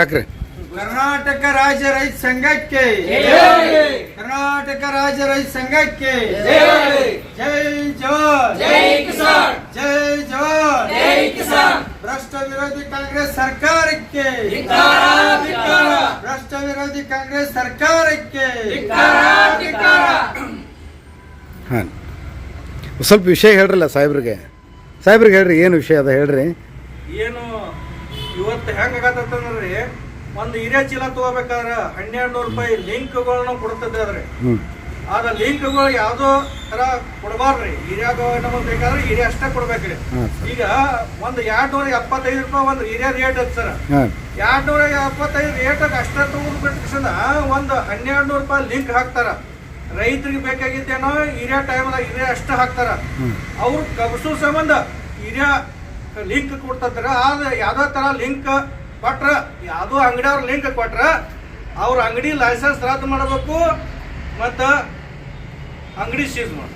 ಹಾಕ್ರಿ. ಕರ್ನಾಟಕ ರಾಜ್ಯ ರೈತ ಸಂಘಕ್ಕೆ, ಕರ್ನಾಟಕ ರಾಜ್ಯ ರೈತ ಸಂಘಕ್ಕೆ ಜೈ ಜವಾನ್, ಜೈ ಕಿಸಾನ್, ಜೈ ಜವಾನ್, ಜೈ ಕಿಸಾನ್. ಭ್ರಷ್ಟ ವಿರೋಧಿ ಕಾಂಗ್ರೆಸ್ ಸರ್ಕಾರಕ್ಕೆ, ಧಿಕ್ಕಾರ, ಧಿಕ್ಕಾರ, ಭ್ರಷ್ಟ ವಿರೋಧಿ ಕಾಂಗ್ರೆಸ್ ಸರ್ಕಾರಕ್ಕೆ ಧಿಕ್ಕಾರ, ಧಿಕ್ಕಾರ. ಹಾಂ, ಸ್ವಲ್ಪ ವಿಷಯ ಹೇಳ್ರಲ್ಲ ಸಾಹೇಬ್ರಿಗೆ ಹೇಳ್ರಿ, ಏನು ವಿಷಯ ಅದ ಹೇಳ್ರಿ. ಏನು ಇವತ್ತು ಹೆಂಗಾಗತ್ತಂದ್ರಿ, ಒಂದು ಹಿರಿಯ ಚೀಲ ತಗೋಬೇಕಾದ್ರೆ 1200 ರೂಪಾಯಿ ಲಿಂಕ್ಗಳನ್ನ ಕೊಡ್ತಿದ್ದಾದ್ರೆ, ಆದ ಲಿಂಕ್ಗಳು ಯಾವುದೋ ತರ ಕೊಡಬಾರ್ರಿ. ಹಿರಿಯಾಗ ನಮಗೆ ಬೇಕಾದ್ರೆ ಹಿರಿಯ ಅಷ್ಟೇ ಕೊಡ್ಬೇಕ್ರಿ. ಈಗ ಒಂದು 275 ರೂಪಾಯಿ ಒಂದು ಹಿರಿಯ ರೇಟ್ ಐತಿ ಸರ್. 275 ರೇಟ್ ಅಷ್ಟೇ ತಗೊಂಡ್ಬಿಟ್ಟು ಒಂದು 1200 ರೂಪಾಯಿ ಲಿಂಕ್ ಹಾಕ್ತಾರ. ರೈತರಿಗೆ ಬೇಕಾಗಿದ್ದೇನೋ ಹಿರಿಯ ಟೈಮ್ದಾಗ ಹಿರಿಯ ಅಷ್ಟೇ ಹಾಕ್ತಾರ. ಅವ್ರು ಕಬ್ಸು ಸಂಬಂಧ ಹಿರಿಯ ಲಿಂಕ್ ಕೊಡ್ತಾರ. ಆದ್ರೆ ಯಾವ್ದೋ ತರ ಲಿಂಕ್ ಕೊಟ್ರ, ಯಾವುದೋ ಅಂಗಡಿಯವ್ರ ಲಿಂಕ್ ಕೊಟ್ರ ಅವ್ರ ಅಂಗಡಿ ಲೈಸೆನ್ಸ್ ರದ್ದು ಮಾಡಬೇಕು ಮತ್ತು ಅಂಗಡಿ ಸೀಸ್ ಮಾಡಿ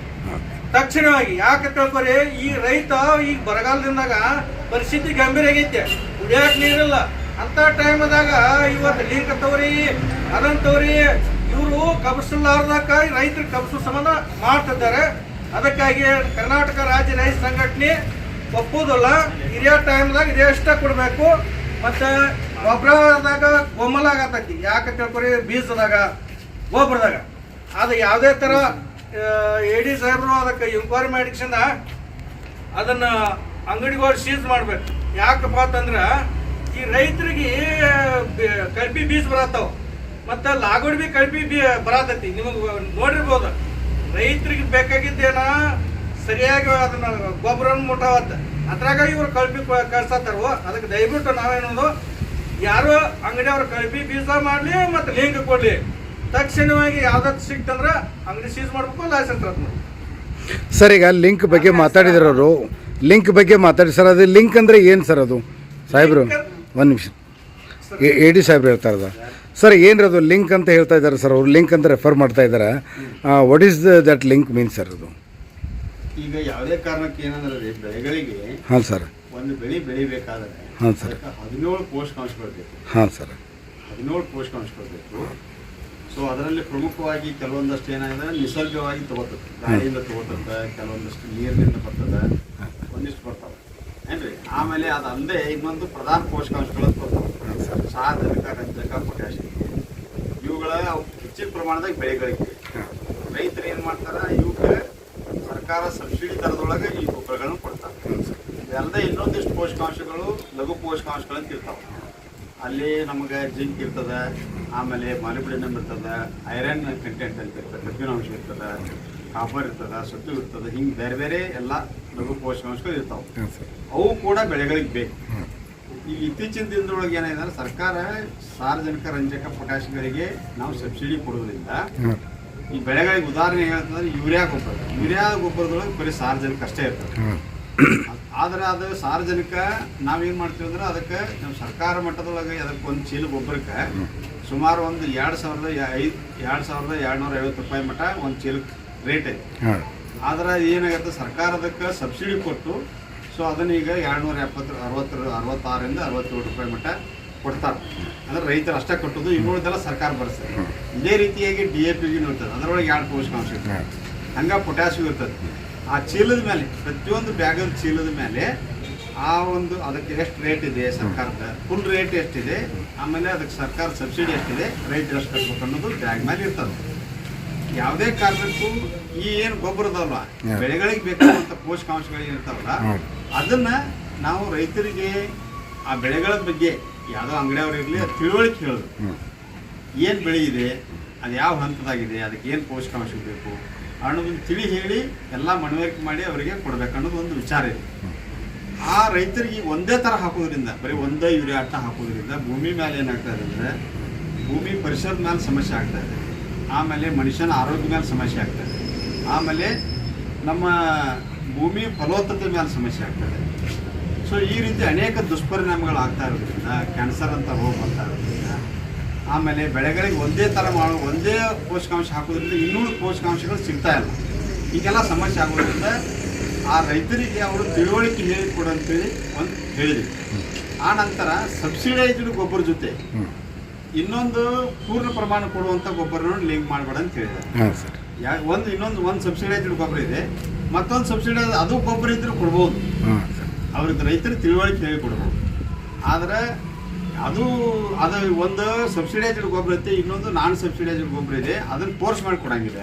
ತಕ್ಷಣವಾಗಿ. ಯಾಕೆ ತಿಳ್ಕೊರಿ, ಈ ರೈತ ಈಗ ಬರಗಾಲದಿಂದಾಗ ಪರಿಸ್ಥಿತಿ ಗಂಭೀರ ಆಗೈತೆ, ಕುಡಿಯಕ್ಕೆ ನೀರಿಲ್ಲ. ಅಂತ ಟೈಮ್ದಾಗ ಇವತ್ತು ಲಿಂಕ್ ತಗೋರಿ ಅದನ್ನ ತಗೋರಿ, ಇವರು ಕಬ್ಸಲಾರ್ದಕ್ಕ ರೈತರಿಗೆ ಕಬ್ಸು ಸಂಬಂಧ ಮಾಡ್ತಿದ್ದಾರೆ. ಅದಕ್ಕಾಗಿ ಕರ್ನಾಟಕ ರಾಜ್ಯ ರೈತ ಸಂಘಟನೆ ಒಪ್ಪೋದಲ್ಲ. ಹಿರಿಯ ಟೈಮ್ದಾಗ ಇದೇ ಅಷ್ಟ ಕೊಡಬೇಕು. ಮತ್ತು ಗೊಬ್ಬರದಾಗ ಗೊಮ್ಮಲ ಆಗತೈತಿ. ಯಾಕೆ ತಿಳ್ಕೊರಿ, ಬೀಜದಾಗ ಗೊಬ್ಬರದಾಗ ಅದು ಯಾವುದೇ ಥರ AD ಸಾಹೇಬರು ಅದಕ್ಕೆ ಎಂಕ್ವೈರಿ ಮಾಡಿಕ್ಷಂದ ಅದನ್ನು ಅಂಗಡಿಗಳು ಸೀಸ್ ಮಾಡ್ಬೇಕು. ಯಾಕಪ್ಪ ಅಂತಂದ್ರೆ ಈ ರೈತರಿಗೆ ಕಲ್ಪಿ ಬೀಜ ಬರತ್ತಾವ ಮತ್ತು ಲಾಗೋಡಿ ಬಿ ಕಲ್ಪಿ ಬರತೈತಿ. ನಿಮಗೆ ನೋಡಿರ್ಬೋದು, ರೈತರಿಗೆ ಬೇಕಾಗಿದ್ದೇನ ಸರಿಯಾಗಿ ಅದನ್ನ ಗೊಬ್ಬರ ಮುಟ್ಟಾವತ್ತ, ಅದ್ರಾಗ ಇವ್ರು ಕಲ್ಪಿ ಕಳ್ಸತ್ತಾರ. ಅದಕ್ಕೆ ದಯವಿಟ್ಟು ನಾವೇನೋದು, ಯಾರು ಅಂಗಡಿಯವ್ರ ಕಲ್ಪಿ ಬೀಜ ಮಾಡಲಿ ಮತ್ತು ಲಿಂಕ್ ಕೊಡಲಿ, ತಕ್ಷಣವಾಗಿ ಯಾವ್ದಾದ್ರು ಸಿಕ್ತಂದ್ರೆ ಅಂಗಡಿ ಸೀಸ್ ಮಾಡ್ಬೇಕು, ಲೈಸೆನ್ಸ್ ರದ್ದು ಮಾಡಿ. ಸರ್, ಈಗ ಲಿಂಕ್ ಬಗ್ಗೆ ಮಾತಾಡಿದ್ರು ಅವರು, ಲಿಂಕ್ ಬಗ್ಗೆ ಮಾತಾಡಿ ಸರ್. ಅದು ಲಿಂಕ್ ಅಂದರೆ ಏನು ಸರ್? ಅದು ಸಾಹೇಬ್ರು ಒಂದು ನಿಮಿಷ, AD ಸಾಹೇಬ್ರು ಹೇಳ್ತಾರದ ಸರ್, ಏನ್ರದು ಲಿಂಕ್ ಅಂತ ಹೇಳ್ತಾ ಇದ್ದಾರೆ ಸರ್ ಅವರು. ಲಿಂಕ್ ಅಂತ ರೆಫರ್ ಮಾಡ್ತಾ ಇದ್ದಾರೆ. What is that link means sir? ಅದು ಈಗ ಯಾವುದೇ ಕಾರಣಕ್ಕೆ ಏನಂದ್ರೆ ಬೆಳೆಗಳಿಗೆ, ಹಾಂ ಸರ್, ಒಂದು ಬೆಳೆ ಬೆಳಿಬೇಕಾದ್ರೆ ಹಾಂ ಸರ್ 17 ಪೋಷಕಾಂಶಗಳು ಬೇಕು. ಹಾಂ ಸರ್, 17 ಪೋಷಕಾಂಶಗಳು ಬೇಕು. ಸೊ ಅದರಲ್ಲಿ ಪ್ರಮುಖವಾಗಿ ಕೆಲವೊಂದಷ್ಟು ಏನಾಗಿದೆ, ನಿಸರ್ಗವಾಗಿ ತಗೋತದೆ, ಗಾಳಿಯಿಂದ ತಗೋತದೆ, ಕೆಲವೊಂದಷ್ಟು ನೀರಿನಿಂದ ಬರ್ತದೆ, ಒಂದಿಷ್ಟು ಬರ್ತಾವೆ ಏನ್ರಿ. ಆಮೇಲೆ ಅದಲ್ಲದೆ ಇನ್ನೊಂದು ಪ್ರಧಾನ ಪೋಷಕಾಂಶಗಳು ಬರ್ತವೆ, ಸಾರಜನಕ, ರಂಜಕ, ಪೊಟ್ಯಾಷಿಯಂ. ಇವುಗಳ ಹೆಚ್ಚಿನ ಪ್ರಮಾಣದಾಗ ಬೆಳೆಗಳಿಗೆ ರೈತರು ಏನು ಮಾಡ್ತಾರೆ, ಇವಕ್ಕೆ ಸರ್ಕಾರ ಸಬ್ಸಿಡಿ ದರದೊಳಗೆ ಈ ಗೊಬ್ಬರಗಳನ್ನು ಕೊಡ್ತಾರೆ. ಇದಲ್ಲದೆ ಇನ್ನೊಂದಿಷ್ಟು ಪೋಷಕಾಂಶಗಳು, ಲಘು ಪೋಷಕಾಂಶಗಳು ಅಂತ ಇರ್ತಾವೆ. ಅಲ್ಲಿ ನಮಗೆ ಜಿಂಕ್ ಇರ್ತದೆ, ಆಮೇಲೆ ಮಾಲಿಬ್ಡಿನಮ್ ಇರ್ತದೆ, ಐರನ್ ಕಂಟೆಂಟ್ ಅಂತ ಇರ್ತದೆ, ಕಬ್ಬಿನಾಂಶ ಇರ್ತದೆ, ಕಾಪರ್ ಇರ್ತದೆ, ಸತ್ತು ಇರ್ತದೆ. ಹಿಂಗೆ ಬೇರೆ ಬೇರೆ ಎಲ್ಲ ಲಘು ಪೋಷಕಾಂಶಗಳು ಇರ್ತಾವೆ. ಅವು ಕೂಡ ಬೆಳೆಗಳಿಗೆ ಬೇಕು. ಈಗ ಇತ್ತೀಚಿನ ದಿನದೊಳಗೆ ಏನಾಗಿದೆ ಅಂದ್ರೆ, ಸರ್ಕಾರ ಸಾರಜನಕ, ರಂಜಕ, ಪೊಟ್ಯಾಷಿಯಂಗಳಿಗೆ ನಾವು ಸಬ್ಸಿಡಿ ಕೊಡೋದ್ರಿಂದ ಈ ಬೆಳೆಗಳಿಗೆ ಉದಾಹರಣೆ ಹೇಳ್ತಂದ್ರೆ ಯೂರಿಯಾ ಗೊಬ್ಬರದೊಳಗೆ ಬರೀ ಸಾರಜನಕ ಅಷ್ಟೇ ಇರ್ತದೆ. ಆದರೆ ಅದು ಸಾರಜನಕ ನಾವೇನು ಮಾಡ್ತೀವಿ ಅಂದ್ರೆ, ಅದಕ್ಕೆ ನಮ್ಮ ಸರ್ಕಾರ ಮಟ್ಟದೊಳಗೆ ಅದಕ್ಕೆ ಒಂದು ಚೀಲ ಗೊಬ್ಬರಕ್ಕೆ ಸುಮಾರು ಒಂದು 2250 ರೂಪಾಯಿ ಮಟ್ಟ ಒಂದು ಚೀಲಕ್ಕೆ ರೇಟ್ ಐತೆ. ಆದ್ರೆ ಏನಾಗುತ್ತೆ, ಸರ್ಕಾರ ಅದಕ್ಕೆ ಸಬ್ಸಿಡಿ ಕೊಟ್ಟು ಸೊ ಅದನ್ನ ಈಗ 266ರಿಂದ 67 ರೂಪಾಯಿ ಮಟ್ಟ ಕೊಡ್ತಾರೆ. ಅಂದ್ರೆ ರೈತರು ಅಷ್ಟೇ ಕೊಟ್ಟದ್ದು, ಇನ್ನುಳಿದೆಲ್ಲ ಸರ್ಕಾರ ಬರೆಸ್ತಾರೆ. ಇದೇ ರೀತಿಯಾಗಿ DAP ಇರ್ತದೆ, ಅದರೊಳಗೆ 2 ಪೋಷಕಾಂಶ ಇರ್ತದೆ. ಹಂಗೆ ಪೊಟ್ಯಾಷಿಯಂ ಇರ್ತದೆ. ಆ ಚೀಲದ ಮೇಲೆ, ಪ್ರತಿಯೊಂದು ಬ್ಯಾಗದ ಚೀಲದ ಮೇಲೆ ಆ ಒಂದು ಅದಕ್ಕೆ ಎಷ್ಟು ರೇಟ್ ಇದೆ, ಸರ್ಕಾರದ ಫುಲ್ ರೇಟ್ ಎಷ್ಟಿದೆ, ಆಮೇಲೆ ಅದಕ್ಕೆ ಸರ್ಕಾರ ಸಬ್ಸಿಡಿ ಎಷ್ಟಿದೆ, ರೈತರು ಎಷ್ಟು ಕಟ್ಬೇಕು ಅನ್ನೋದು ಬ್ಯಾಗ್ ಮೇಲೆ ಇರ್ತದೆ. ಯಾವುದೇ ಕಾರಣಕ್ಕೂ ಈ ಏನು ಗೊಬ್ಬರದಲ್ವ ಬೆಳೆಗಳಿಗೆ ಬೇಕಾದಂಥ ಪೋಷಕಾಂಶಗಳು ಏನಿರ್ತಾವಲ್ಲ, ಅದನ್ನ ನಾವು ರೈತರಿಗೆ ಆ ಬೆಳೆಗಳ ಬಗ್ಗೆ ಯಾವುದೋ ಅಂಗಡಿಯವ್ರು ಇರಲಿ ತಿಳುವಳಿಕೆ ಹೇಳೋದು. ಏನು ಬೆಳೆ ಇದೆ, ಅದು ಯಾವ ಹಂತದಾಗಿದೆ, ಅದಕ್ಕೆ ಏನು ಪೋಷಕಾಂಶ ಬೇಕು ಅನ್ನೋದನ್ನು ತಿಳಿ ಹೇಳಿ ಎಲ್ಲ ಮನವರಿಕೆ ಮಾಡಿ ಅವರಿಗೆ ಕೊಡ್ಬೇಕು ಅನ್ನೋದು ಒಂದು ವಿಚಾರ ಇದೆ. ಆ ರೈತರಿಗೆ ಒಂದೇ ಥರ ಹಾಕೋದ್ರಿಂದ, ಬರೀ ಒಂದೇ ಯೂರಿಯಾ ಅಟ್ಟ ಹಾಕೋದ್ರಿಂದ ಭೂಮಿ ಮೇಲೆ ಏನಾಗ್ತಾ ಇದೆ ಅಂದರೆ, ಭೂಮಿ ಪರಿಸರದ ಮೇಲೆ ಸಮಸ್ಯೆ ಆಗ್ತಾ ಇದೆ, ಆಮೇಲೆ ಮನುಷ್ಯನ ಆರೋಗ್ಯ ಮೇಲೆ ಸಮಸ್ಯೆ ಆಗ್ತದೆ, ಆಮೇಲೆ ನಮ್ಮ ಭೂಮಿ ಫಲವತ್ತತೆ ಮೇಲೆ ಸಮಸ್ಯೆ ಆಗ್ತದೆ. ಸೊ ಈ ರೀತಿ ಅನೇಕ ದುಷ್ಪರಿಣಾಮಗಳು ಆಗ್ತಾ ಇರೋದ್ರಿಂದ, ಕ್ಯಾನ್ಸರ್ ಅಂತ ರೋಗ ಬರ್ತಾ ಇರೋದ್ರಿಂದ, ಆಮೇಲೆ ಬೆಳೆಗಳಿಗೆ ಒಂದೇ ಥರ ಒಂದೇ ಪೋಷಕಾಂಶ ಹಾಕೋದ್ರಿಂದ ಇನ್ನೂರು ಪೋಷಕಾಂಶಗಳು ಸಿಗ್ತಾ ಇಲ್ಲ. ಈಗೆಲ್ಲ ಸಮಸ್ಯೆ ಆಗೋದ್ರಿಂದ ಆ ರೈತರಿಗೆ ಅವರು ತಿಳುವಳಿಕೆ ಹೇಳಿಕೊಡು ಅಂತೇಳಿ ಒಂದು ಹೇಳಿದ್ವಿ. ಆ ನಂತರ ಸಬ್ಸಿಡೈಸ್ಡ್ ಗೊಬ್ಬರ ಜೊತೆ ಇನ್ನೊಂದು ಪೂರ್ಣ ಪ್ರಮಾಣ ಕೊಡುವಂಥ ಗೊಬ್ಬರನ ಲಿಂಕ್ ಮಾಡಬೇಡ ಅಂತ ಹೇಳಿದ್ದಾರೆ. ಹಾಂ ಸರ್. ಒಂದು ಸಬ್ಸಿಡೈಸ್ಡ್ ಗೊಬ್ಬರ ಇದೆ, ಮತ್ತೊಂದು ಸಬ್ಸಿಡೈಸ್ ಅದು ಗೊಬ್ಬರ ಇದ್ರೂ ಕೊಡ್ಬೋದು. ಹಾಂ ಸರ್. ಅವ್ರಿಗೆ ರೈತರು ತಿಳುವಳಿಕೆ ಹೇಳಿ ಕೊಡ್ಬೋದು. ಆದರೆ ಅದು ಒಂದು ಸಬ್ಸಿಡೈಸ್ಡ್ ಗೊಬ್ಬರ ಐತೆ, ಇನ್ನೊಂದು ನಾನ್ ಸಬ್ಸಿಡೈಸ್ಡ್ ಗೊಬ್ಬರ ಇದೆ, ಅದನ್ನು ಫೋರ್ಸ್ ಮಾಡಿ ಕೊಡಂಗಿದೆ.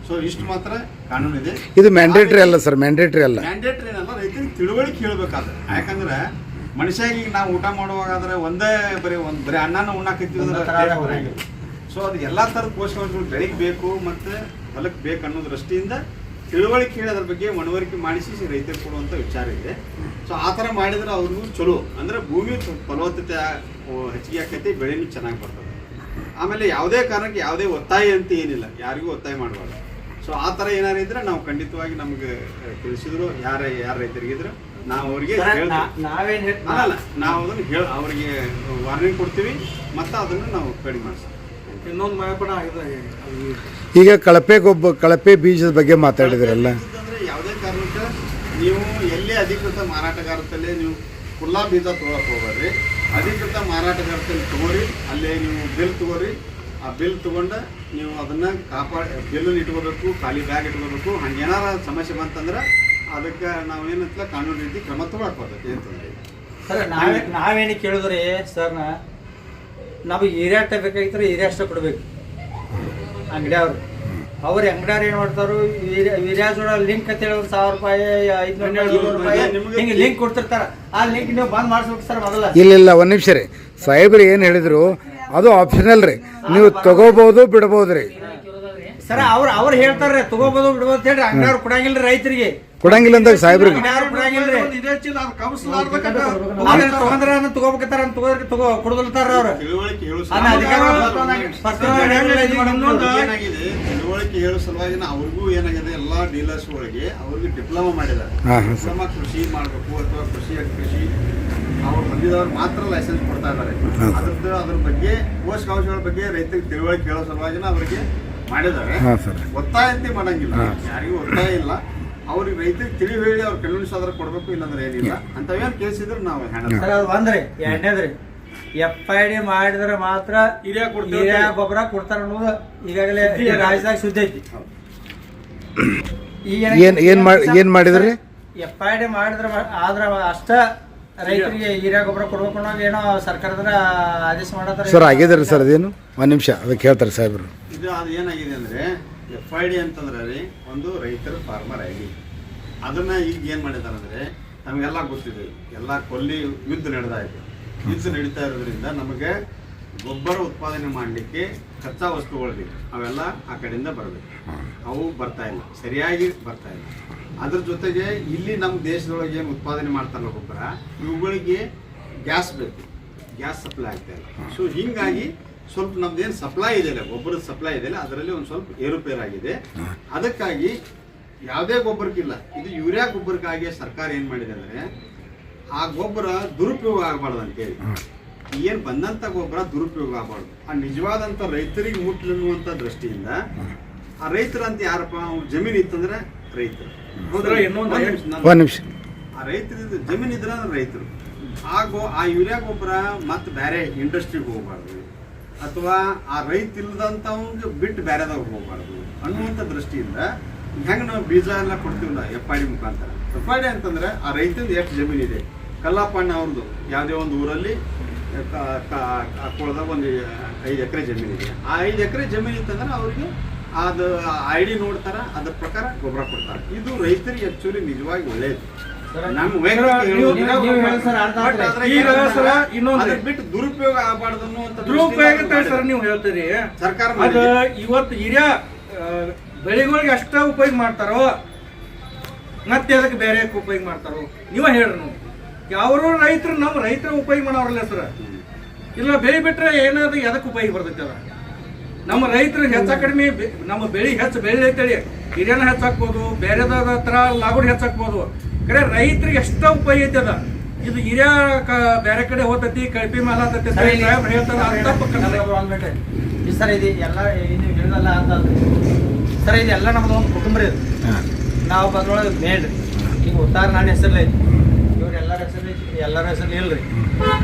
ಸೊ ಇಷ್ಟು ಮಾತ್ರ ಕಾನೂನು ಇದೆ. ಇದು ಮ್ಯಾಂಡೇಟ್ರಿ ಅಲ್ಲ ಸರ್, ಮ್ಯಾಂಡೇಟ್ರಿ ಅಲ್ಲ. ಮ್ಯಾಂಡೇಟ್ರಿ ಏನಲ್ಲ, ರೈತರಿಗೆ ತಿಳುವಳಿಕೆ ಹೇಳ್ಬೇಕಾದ್ರೆ. ಯಾಕಂದ್ರೆ ಮನುಷ್ಯಾಗಿ ನಾವು ಊಟ ಮಾಡುವಾಗಾದ್ರೆ ಬರೀ ಅನ್ನನ ಉಣ್ಣಾಕತ್ತೀವಿ ಅಂದ್ರೆ ಸೊ ಅದು ಎಲ್ಲ ಥರದ ಪೋಷಕಾಂಶಗಳು ಬೆಳೆಗೆ ಬೇಕು ಮತ್ತು ಹೊಲಕ್ಕೆ ಬೇಕು ಅನ್ನೋ ದೃಷ್ಟಿಯಿಂದ ತಿಳುವಳಿಕೆ ಹೇಳಿ ಅದ್ರ ಬಗ್ಗೆ ಮನವರಿಕೆ ಮಾಡಿಸಿ ರೈತರಿಗೆ ಕೊಡುವಂಥ ವಿಚಾರ ಇದೆ. ಸೊ ಆ ಥರ ಮಾಡಿದ್ರೆ ಅವ್ರಿಗೂ ಚಲೋ, ಅಂದರೆ ಭೂಮಿ ಫಲವತ್ತತೆ ಹೆಚ್ಚಿಗೆ ಆಕೈತಿ, ಬೆಳೆನೂ ಚೆನ್ನಾಗಿ ಬರ್ತದೆ. ಆಮೇಲೆ ಯಾವುದೇ ಕಾರಣಕ್ಕೆ ಯಾವುದೇ ಒತ್ತಾಯ ಅಂತ ಏನಿಲ್ಲ, ಯಾರಿಗೂ ಒತ್ತಾಯ ಮಾಡಬಾರ್ದು. ಸೊ ಆ ಥರ ಏನಾರು ಇದ್ರೆ ನಾವು ಖಂಡಿತವಾಗಿ ನಮ್ಗೆ ತಿಳಿಸಿದ್ರು, ಯಾರು ರೈತರಿಗಿದ್ರು ನಾವು ಅವ್ರಿಗೆ ಅಲ್ಲ ನಾವು ಅದನ್ನು ಅವ್ರಿಗೆ ವಾರ್ನಿಂಗ್ ಕೊಡ್ತೀವಿ ಮತ್ತು ಅದನ್ನು ನಾವು ಕಡಿಮೆ ಮಾಡಿಸ್ತೀವಿ. ಇನ್ನೊಂದು ಮಾಯಪಣ ಆಗಿದೆ. ಈಗ ಕಳಪೆ ಬೀಜದ ಬಗ್ಗೆ ಮಾತಾಡಿದ್ರಲ್ಲ, ಅಂದರೆ ಯಾವುದೇ ಕಾರಣಕ್ಕೆ ನೀವು ಎಲ್ಲೇ ಅಧಿಕೃತ ಮಾರಾಟಗಾರತಲ್ಲೇ ನೀವು ಖುಲ್ಲಾ ಬೀಜ ತೊಗೊಳಕ್ಕೆ ಹೋಗ್ಬೇಡ್ರಿ. ಅಧಿಕೃತ ಮಾರಾಟಗಾರತಲ್ಲಿ ತೊಗೊರಿ, ಅಲ್ಲೇ ನೀವು ಬಿಲ್ ತೊಗೊರಿ. ಆ ಬಿಲ್ ತೊಗೊಂಡು ನೀವು ಅದನ್ನು ಬಿಲ್ಲನ್ನು ಇಟ್ಕೋಬೇಕು, ಖಾಲಿ ಬ್ಯಾಗ್ ಇಟ್ಕೋಬೇಕು. ಹಂಗೆ ಏನಾರ ಸಮಸ್ಯೆ ಬಂತಂದ್ರೆ ಅದಕ್ಕೆ ನಾವೇನಂತಲ್ಲ ಕಾನೂನು ರೀತಿ ಕ್ರಮ ತೊಗೊಳಕ್ಕೆ ಬರ್ತೈತಿ ಅಂತಂದ್ರೆ. ಸರ್ ನಾವೇನು ಕೇಳಿದ್ರಿ ಸರ್, ನಮಗೆ ಏರಿಯಾಟ ಬೇಕಾಗಿದ್ರೆ ಏರಿಯಾ ಅಷ್ಟೇ ಕೊಡ್ಬೇಕು ಅಂಗಡಿಯವ್ರು. ಅವ್ರು ಅಂಗಡಿಯವ್ರು ಏನು ಮಾಡ್ತಾರು, ವೀರ್ಯಾ ಜೋಡ ಲಿಂಕ್ ಅಂತ ಹೇಳಿ 1000 ರೂಪಾಯಿ 500 ರೂಪಾಯಿ ಹಿಂಗೆ ಲಿಂಕ್ ಕೊಡ್ತಿರ್ತಾರೆ. ಆ ಲಿಂಕ್ ನೀವು ಬಂದ್ ಮಾಡಿಸ್ಬೇಕು ಸರ್ ಮೊದಲ. ಇಲ್ಲ ಒಂದು ನಿಮಿಷ ರೀ, ಸಾಹೇಬ್ರು ಏನು ಹೇಳಿದ್ರು ಅದು ಆಪ್ಷನಲ್ ರೀ, ನೀವು ತಗೋಬಹುದು ಬಿಡಬಹುದು ರೀ ಸರ್. ಅವ್ರು ಹೇಳ್ತಾರ್ರಿ ತಗೋಬಹುದು ಬಿಡ್ಬೋದು ಅಂತ ಹೇಳಿ, ಅಂಗಡಿಯವ್ರು ಕೊಡಂಗಿಲ್ಲ ರೈತರಿಗೆ, ಕೊಡಂಗಿಲ್ಲ ಅಂತ ಸಾಹೇಬ್ರಿಗೆ. ಇದೇ ಚೀಲ ಅದು ಕಮಿಸ್ಲಾರ್ಬೇಕಂತ ತಗೊಂಡ್ರ ತಗೋಬೇಕತ್ತಾರ ಕೊಡದಲ್ತಾರ ಅವ್ರು. ತಿಳುವಳಿಕೆ ಹೇಳೋ ಸಲುವಾಗಿ ಅವ್ರಿಗೂ ಏನಾಗಿದೆ, ಎಲ್ಲ ಡೀಲರ್ಸ್ ಒಳಗೆ ಅವ್ರಿಗೆ ಡಿಪ್ಲೊಮಾ ಮಾಡಿದ್ದಾರೆ. ಡಿಪ್ಲೊಮಾ ಕೃಷಿ ಮಾಡಬೇಕು ಅಥವಾ ಕೃಷಿ ಅವ್ರು ಬಂದಿದ್ದವ್ರು ಮಾತ್ರ ಲೈಸೆನ್ಸ್ ಕೊಡ್ತಾ ಇದ್ದಾರೆ. ಅದ್ರ ಬಗ್ಗೆ ಪೋಷಕಾಂಶಗಳ ಬಗ್ಗೆ ರೈತರಿಗೆ ತಿಳುವಳಿಕೆ ಹೇಳೋ ಸಲುವಾಗಿ ಅವರಿಗೆ ಮಾಡಿದ್ದಾರೆ. ಒತ್ತಾಯ ಅಂತ ಮಾಡಂಗಿಲ್ಲ, ಯಾರಿಗೂ ಒತ್ತಾಯ ಇಲ್ಲ. ಅವ್ರಿಗೆ ರೈತರಿಗೆ ತಿಳಿ ಹೇಳಿ ಅವ್ರು ಕೆಲವೊಂದು ಸಾದ್ರ ಕೊಡ್ಬೇಕು, ಇಲ್ಲಾಂದ್ರೆ ಏನಿಲ್ಲ. ಅಂತವೇನು ಕೇಸ್ ಇದ್ರೆ ನಾವು ಹ್ಯಾಂಡಲ್ ಬಂದ್ರಿ. ಎರಡನೇದ್ರಿ FID ಮಾಡಿದ್ರೆ ಮಾತ್ರ ಹಿರಿಯ ಗೊಬ್ಬರ ಕೊಡ್ತಾರ ಅನ್ನೋದು ಈಗಾಗಲೇ ರಾಜ್ಯದಾಗ ಸುದ್ದಿ ಐತಿ. ಏನ್ ಮಾಡಿದ್ರಿ? FID ಮಾಡಿದ್ರೆ ಆದ್ರ ಅಷ್ಟ ರೈತರಿಗೆ ಹಿರಿಯ ಗೊಬ್ಬರ ಕೊಡ್ಬೇಕು ಅನ್ನೋದು ಏನೋ ಸರ್ಕಾರದ ಆದೇಶ ಮಾಡತಾರೆ ಸರ್. ಆಗಿದ್ರಿ ಸರ್, ಅದೇನು ಒಂದು ನಿಮಿಷ ಅದಕ್ಕೆ ಹೇಳ್ತಾರೆ ಸಾಹೇಬ್ರು. ಇದು ಅದು ಏನಾಗಿದೆ ಅಂದರೆ FID ಅಂತಂದ್ರೆ ರೀ ಒಂದು ರೈತರ ಫಾರ್ಮರ್ ID. ಅದನ್ನು ಈಗ ಏನು ಮಾಡಿದ್ದಾರೆ ಅಂದರೆ ನಮಗೆಲ್ಲ ಗೊತ್ತಿದೆ, ಎಲ್ಲ ಕೊಲ್ಲಿ ಯುದ್ಧ ನಡೀತಾ ಇರೋದ್ರಿಂದ ನಮಗೆ ಗೊಬ್ಬರ ಉತ್ಪಾದನೆ ಮಾಡಲಿಕ್ಕೆ ಕಚ್ಚಾ ವಸ್ತುಗಳು ಅವೆಲ್ಲ ಆ ಕಡೆಯಿಂದ ಬರಬೇಕು. ಅವು ಬರ್ತಾ ಇಲ್ಲ, ಸರಿಯಾಗಿ ಬರ್ತಾ ಇಲ್ಲ. ಅದ್ರ ಜೊತೆಗೆ ಇಲ್ಲಿ ನಮ್ಮ ದೇಶದೊಳಗೆ ಏನು ಉತ್ಪಾದನೆ ಮಾಡ್ತಾರಲ್ಲ ಗೊಬ್ಬರ, ಇವುಗಳಿಗೆ ಗ್ಯಾಸ್ ಬೇಕು, ಗ್ಯಾಸ್ ಸಪ್ಲೈ ಆಗ್ತಾ ಇಲ್ಲ. ಸೊ ಹೀಗಾಗಿ ಸ್ವಲ್ಪ ನಮ್ದೇನು ಸಪ್ಲೈ ಇದೆಯಲ್ಲ, ಗೊಬ್ಬರದ ಸಪ್ಲೈ ಇದೆಯಲ್ಲ, ಅದರಲ್ಲಿ ಒಂದು ಸ್ವಲ್ಪ ಏರುಪೇರಾಗಿದೆ. ಅದಕ್ಕಾಗಿ ಯಾವುದೇ ಗೊಬ್ಬರಕ್ಕಿಲ್ಲ, ಇದು ಯೂರಿಯಾ ಗೊಬ್ಬರಕ್ಕಾಗಿ ಸರ್ಕಾರ ಏನು ಮಾಡಿದೆ ಅಂದರೆ ಆ ಗೊಬ್ಬರ ದುರುಪಯೋಗ ಆಗಬಾರ್ದು ಅಂತೇಳಿ, ಏನು ಬಂದಂಥ ಗೊಬ್ಬರ ದುರುಪಯೋಗ ಆಗಬಾರ್ದು. ಆ ನಿಜವಾದಂಥ ರೈತರಿಗೆ ಮುಟ್ಲನ್ನುವಂಥ ದೃಷ್ಟಿಯಿಂದ ಆ ರೈತರಂತ ಯಾರಪ್ಪ, ಅವ್ರ ಜಮೀನು ಇತ್ತಂದ್ರೆ ರೈತರು. ಒಂದು ನಿಮಿಷ, ಆ ರೈತರಿಂದ ಜಮೀನು ಇದ್ರೆ ರೈತರು ಆ ಯೂರಿಯಾ ಗೊಬ್ಬರ ಮತ್ತು ಬೇರೆ ಇಂಡಸ್ಟ್ರಿಗೆ ಹೋಗಬಾರ್ದು, ಅಥವಾ ಆ ರೈತ ಇಲ್ಲದಂಥವ್ಗೆ ಬಿಟ್ಟು ಬೇರೆದಾಗ ಹೋಗಬಾರ್ದು ಅನ್ನುವಂಥ ದೃಷ್ಟಿಯಿಂದ ಹೆಂಗೆ ನಾವು ಬೀಜ ಎಲ್ಲ ಕೊಡ್ತೀವಲ್ಲ FID ಮುಖಾಂತರ. FID ಅಂತಂದ್ರೆ ಆ ರೈತಂದು ಎಷ್ಟು ಜಮೀನು ಇದೆ, ಕಲ್ಲಪ್ಪಣ್ಣ ಅವ್ರದ್ದು ಯಾವುದೇ ಒಂದು ಊರಲ್ಲಿ ಕೊಳದಾಗ ಒಂದು 5 ಎಕರೆ ಜಮೀನಿದೆ. ಆ 5 ಎಕರೆ ಜಮೀನು ಇತ್ತಂದ್ರೆ ಅವ್ರಿಗೆ ಅದು ID ನೋಡ್ತಾರ, ಅದ್ರ ಪ್ರಕಾರ ಗೊಬ್ಬರ ಕೊಡ್ತಾರೆ. ಇದು ರೈತರಿಗೆ ಆಕ್ಚುಲಿ ನಿಜವಾಗಿ ಒಳ್ಳೇದು. ಬಿಟ್ಟು ದುರುಪಯೋಗ ಆಗಬಾರ್ದು ಅನ್ನುವಂಥ ಸರ್ ನೀವು ಹೇಳ್ತೀರಿ. ಸರ್ಕಾರ ಅದು ಇವತ್ತು ಹಿರಿಯ ಬೆಳೆಗಳಿಗೆ ಅಷ್ಟ ಉಪಯೋಗ ಮಾಡ್ತಾರೋ, ಮತ್ತೆ ಅದಕ್ಕೆ ಬೇರೆ ಉಪಯೋಗ ಮಾಡ್ತಾರೋ ನೀವೇ ಹೇಳ್ರಿ. ಯಾವ್ರು ರೈತರು ನಮ್ಮ ರೈತರ ಉಪಯೋಗ ಮಾಡೋರಲ್ಲ ಸರ್. ಇಲ್ಲ ಬೆಳೆ ಬಿಟ್ರೆ ಏನಾದ್ರು ಎದಕ್ಕೆ ಉಪಯೋಗ ಬರ್ತೈತೆ ಅದ. ನಮ್ಮ ರೈತರು ಹೆಚ್ಚ ಕಡಿಮೆ ನಮ್ಮ ಬೆಳೆ ಹೆಚ್ಚು ಬೆಳೆ ಐತೇಳಿ ಹಿರಿಯನ ಹೆಚ್ಚಾಕ್ಬೋದು, ಬೇರೆದಾದ ತರ ಲಾಗುಡಿ ಹೆಚ್ಚಾಕ್ಬೋದು. ಕರೆ ರೈತರಿಗೆ ಎಷ್ಟ ಉಪಯೋಗ ಐತೆ ಅದ. ಇದು ಹಿರಿಯ ಬೇರೆ ಕಡೆ ಹೋಗ್ತೈತಿ, ಕಳಪಿ ಮೇಲೆ ಆಗ್ತೈತಿ ಸರ್. ಇದು ಎಲ್ಲ ನೀವು ಹೇಳಿದಲ್ಲ ಅಂತ ಸರ್, ಇದೆಲ್ಲ ನಮ್ದು ಒಂದು ಕುಟುಂಬ ರೀ. ನಾವು ಬಂದ್ರೊಳಗೆ ಮೇನ್ ರೀ. ಈಗ ಉತ್ತಾರ ನಾನು ಹೆಸರಲ್ಲ ಐತಿ. ಇವ್ರು ಎಲ್ಲರ ಹೆಸರು ಇಲ್ರಿ.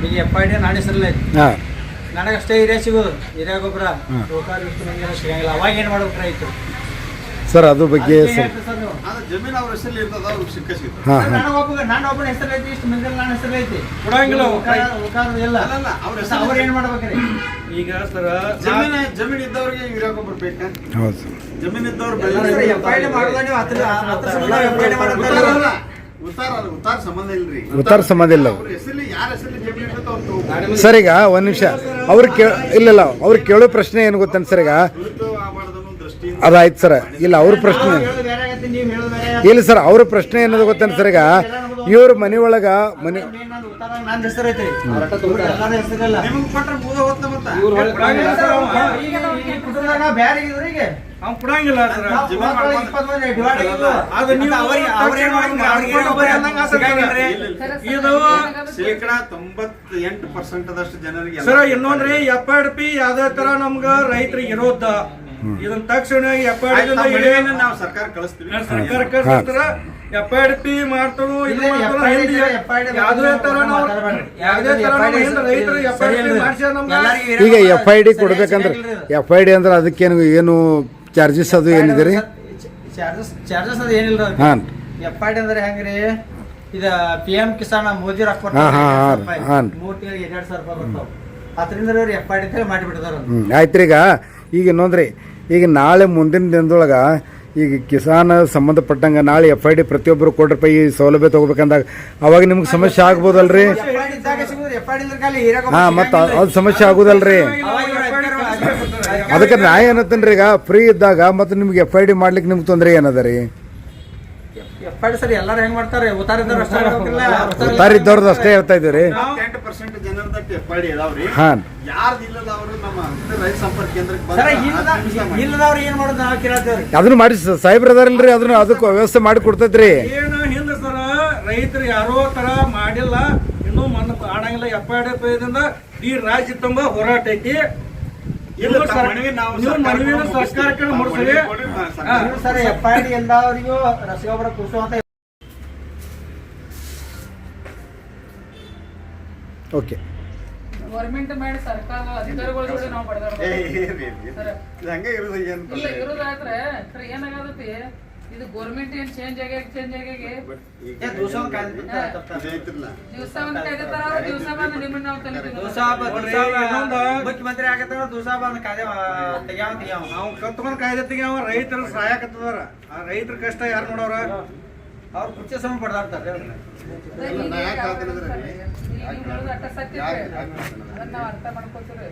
ಈಗ FID ನನ್ನ ಹೆಸರಲ್ಲೇ ಐತಿ. ಹಾಂ ನನಗಷ್ಟೇ ಹಿರಿಯ ಸಿಗೋದು, ಹಿರಿಯ ಗೊಬ್ಬರ ಸಿಗಂಗಿಲ್ಲ. ಅವಾಗ ಏನು ಮಾಡ್ಬೇಕು ರೈತರು? ಸರ್ ಅದ್ರ ಬಗ್ಗೆ ಅದಕ್ಕೆ ಸ್ವಲ್ಪ ಹೇಳ್ತೀವಿ ಸರ್ ನೀವು. ಆದ್ರೆ ಜಮೀನು ಅವ್ರ ಹೆಸರಲ್ಲಿ ಇರ್ತದ ಅವ್ರಿಗೆ ಸಿಗ್ತದೆ. ಹಾಂ ಹಾಂ ನಾನು ಒಬ್ಬನ ಹೆಸರು ಐತಿ, ಇಷ್ಟು ಮಂದಿ ನನ್ನ ಹೆಸರು ಐತಿ. ಕೊಡಂಗಿಲ್ಲ ಉಕಾರ ಇಲ್ಲ. ಅಲ್ಲಲ್ಲ, ಅವ್ರ ಮತ್ತೆ ಅವ್ರು ಏನು ಮಾಡ್ಬೇಕ್ರಿ? ಈಗ ಸರ್ ಜಮೀನು ಇದ್ದವ್ರಿಗೆ ಯೂರಿಯಾ ಗೊಬ್ಬರ ಬೇಕಾ? ಹೌದು ಸರ್. ಜಮೀನು ಇದ್ದವ್ರು FID ಮಾಡೋದು ನೀವು ಹತ್ತು ಸಲ FID ಮಾಡೋದು. ಉತ್ತಾರ ಸಂಬಂಧ ಇಲ್ರಿ. ಉತ್ತರ ಸಂಬಂಧ ಇಲ್ಲ ಅವ್ರ ಹೆಸರಲ್ಲಿ ಯಾರ ಹೆಸರಲ್ಲಿ ಜಮೀನು ಇರ್ತದೆ ಅವ್ರು ತಗೋಬೋದು. ಸರ್ ಈಗ ಒಂದು ನಿಮಿಷ ಅವ್ರು ಇಲ್ಲ ಅವ್ರು ಕೇಳೋ ಪ್ರಶ್ನೆ ಏನು ಗೊತ್ತೇನು ಸರ್? ಈಗ ಉಳಿತು ಆಗಬಾರ್ದು ಅನ್ನೋ ದೃಷ್ಟಿಯಿಂದ ಅದಾಯ್ತು ಸರ್. ಇಲ್ಲ ಅವ್ರ ಪ್ರಶ್ನೆ ಹೇಳೋದು ಬೇರೆ ಆಗತ್ತೆ, ನೀವು ಹೇಳೋದು ಬೇರೆ ಆಗತ್ತೆ. ಇಲ್ಲ ಸರ್ ಅವ್ರ ಪ್ರಶ್ನೆ ಏನದು ಗೊತ್ತೇನು ಸರ್? ಈಗ ಇವ್ರ ಮನೆ ಒಳಗ ಮನೆ ನನ್ನ ಹೆಸರು ಐತಿ, ಎಲ್ಲರ ಹೆಸರಿಲ್ಲ. ನಿಮಗೆ ಕೊಟ್ರೆ ಮುಗಿದ ಹೋಗ್ತಾ ಮತ್ತೆ ಈ ಕುಟುಂಬದಾಗ ಬೇರೆ ಇದ್ರು ಈಗ ಅವ್ನು ಕೊಡಂಗಿಲ್ಲ ಸರ್. ನಾವು 20 ಮಂದಿ divide ಆಗಿದ್ವು. ಅದು ನೀವು ಅವ್ರೇನ್ ಮಾಡ್ಬೇಕು? ಅವ್ರಿಗೆ ಗೊಬ್ಬರ ಸಿಗಂಗಿಲ್ರಿ. ಇದು ಶೇಕಡ 98% ಜನರಿಗೆ ಸರ್ ಇನ್ನೊಂದ್ರಿ FID ಯಾವ್ದೇ ತರ ನಮ್ಗ ರೈತರಿಗೆ ಇರೋದ ಇದನ್ನ ತಕ್ಷಣ FID ನಾವು ಸರ್ಕಾರ ಕಳಿಸ್ತೀವಿ. ಸರ್ಕಾರ ಕಳ್ಸಿದ್ರ FID ಮಾಡ್ತಾರೋ ಇದು ಮಾಡ್ತಾರೋ ಹಿಂದೆ ಯಾವ್ದೇ ತರ ನಾವು ರೈತರು FID ಮಾಡ್ಸ್ಯಾರ ನಮ್ಗೆ. ಈಗ FID ಕೊಡ್ಬೇಕಂದ್ರೆ FID ಅಂದ್ರೆ ಅದಕ್ಕೇನು ಏನು ಚಾರ್ಜಸ್ ಅದು ಏನಿದೆ ರೀ? ಚಾರ್ಜಸ್ ಅದು ಏನಿಲ್ಲ. ಹಾಂ FID ಅಂದ್ರೆ ಹೆಂಗ್ರಿ? ಇದ PM ಕಿಸಾನ್ ಮೋದಿ ರೊಕ್ಕ ಹಾಂ ಹಾಂ ಹಾಂ 3 ತಿಂಗಳಿಗೆ 2,000 ರೂಪಾಯಿ ಬರ್ತಾವ. ಅದರಿಂದ ಅವ್ರು FID ಅಂತ ಮಾಡಿಬಿಡ್ತಾರ. ಆಯ್ತು ರೀ. ಈಗ ಇನ್ನೊಂದ್ರಿ, ಈಗ ನಾಳೆ ಮುಂದಿನ ದಿನದೊಳಗೆ ಈಗ ಕಿಸಾನ್ ಸಂಬಂಧಪಟ್ಟಂಗೆ ನಾಳೆ FID ಪ್ರತಿಯೊಬ್ಬರು ಕೋಟಿ ರೂಪಾಯಿ ಸೌಲಭ್ಯ ತೊಗೋಬೇಕಂದಾಗ ಅವಾಗ ನಿಮ್ಗೆ ಸಮಸ್ಯೆ ಆಗ್ಬೋದಲ್ರಿ? ಹಾಂ ಮತ್ತು ಅದು ಸಮಸ್ಯೆ ಆಗೋದಲ್ರಿ? ಅದಕ್ಕೆ ನಾ ಏನತ್ತೇನ್ರಿ, ಈಗ ಫ್ರೀ ಇದ್ದಾಗ ಮತ್ತು ನಿಮ್ಗೆ FID ಮಾಡ್ಲಿಕ್ಕೆ ನಿಮ್ಗೆ ತೊಂದರೆ ಏನದ ರೀ? FID ಸರಿ ಎಲ್ಲರೂ ಹೆಂಗ್ ಮಾಡ್ತಾರೆ? ಉತ್ತಾರದವ್ರು ಅಷ್ಟೇ ಆಗ್ಬೇಕಲ್ಲ. ಉತ್ತಾರ ಇದ್ದವ್ರದ್ದು ಅಷ್ಟೇ ಹೇಳ್ತಾ ಇದ್ದೀರಿ. 98% ಜನರದ FID ಇದಾವ್ರಿ. ಹಾಂ ಯಾರ್ದು ಇಲ್ಲದ ಅವರು ನಮ್ಮ ರೈತ ಸಂಪರ್ಕ ಕೇಂದ್ರಕ್ಕೆ ಸರ ಬಂದು ಇಲ್ಲದವ್ರು ಏನ್ ಮಾಡೋದು ನಾವು ಕೇಳತ್ತೇವ್ರಿ. ಅದನ್ನು ಮಾಡಿ ಸಾಹೇಬ್ರ ಅದಾರಲ್ರಿ, ಅದನ್ನ ಅದಕ್ಕೆ ವ್ಯವಸ್ಥೆ ಮಾಡಿ ಕೊಡ್ತೈತ್ರಿ. ಏನು ಹಿಂದೆ ಸರ ರೈತರು ಯಾರೋ ತರ ಮಾಡಿಲ್ಲ, ಇನ್ನೂ ಮಣ್ಣು ಆಡಂಗಿಲ್ಲ. FID ಈ ರಾಜ್ಯ ತುಂಬ ಹೋರಾಟ ಐತಿ. ಇಲ್ಲ ಮನವಿ ನಾವು ಮನವಿನ ಸರ್ಕಾರಕ್ಕೆ ಮುಡಿಸ್ರಿ. ಸರ್ FID ಎಲ್ಲವರಿಗೂ ರಸಗೊಬ್ಬರ ಕುಡಿಸುವಂತ ಓಕೆ ಗೌರ್ಮೆಂಟ್ ಮಾಡಿ ಸರ್ಕಾರ ಅಧಿಕಾರಿಗಳ ಜೊತೆ ನಾವು ಬಡದಾಡ್ಬೇಕು. ಹಂಗೆ ಇರೋದು ಏನು ಇಲ್ಲ ಇರೋದಾದ್ರೆ ಖರೆ ಏನಾಗತ್ತೆ, ಇದು ಗೌರ್ಮೆಂಟ್ ಏನ್ ಚೇಂಜ್ ಆಗಿ ದಿವಸ ಒಂದ್ ಕಾಯ್ದೆ ತರ ದಿವಸ ಬಂದು ನಿಮ್ಮನ್ನ ನಾವು ಮುಖ್ಯಮಂತ್ರಿ ಆಗತ್ತ ದಿವಸ ಬಂದು ಕಾಯ್ದೆ ತೆಗ್ಯಾವ ನಾವು ಕತ್ಕೊಂಡ್ ಕಾಯ್ದೆ ತೆಗ್ಯಾವ. ರೈತರು ಸಹಾಯಕತ್ತದಾರ. ಆ ರೈತರ ಕಷ್ಟ ಯಾರು ನೋಡವ್ರ? ಅವ್ರು ಕುರ್ಚಿ ಸಮ ಪಡ್ದಾಡ್ತಾರೆ. ಅಟ್ಟ ಸತ್ಯ ಅದನ್ನ ನಾವು ಅರ್ಥ ಮಾಡ್ಕೋತೀವಿ.